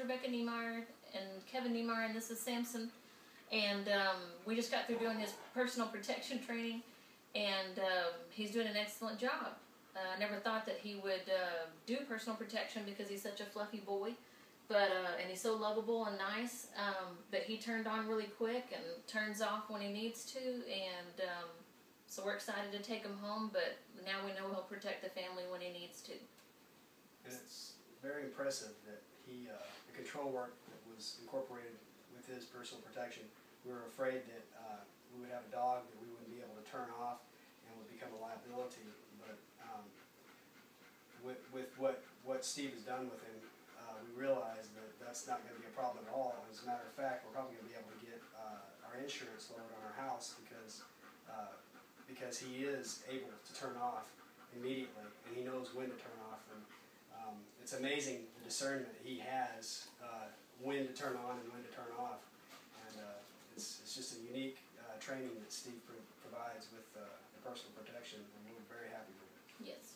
Rebecca Niemeyer and Kevin Niemeyer, and this is Samson. And we just got through doing his personal protection training, and he's doing an excellent job. I never thought that he would do personal protection because he's such a fluffy boy, but and he's so lovable and nice. But he turned on really quick and turns off when he needs to, and so we're excited to take him home. But now we know he'll protect the family when he needs to. And it's very impressive that he, the control work that was incorporated with his personal protection. We were afraid that we would have a dog that we wouldn't be able to turn off and would become a liability. But with what Steve has done with him, we realized that that's not going to be a problem at all. As a matter of fact, we're probably going to be able to get our insurance lowered on our house because he is able to turn off immediately, and he knows when to turn off. And it's amazing the discernment he has when to turn on and when to turn off. And it's just a unique training that Steve provides with the personal protection, and we're very happy with it. Yes.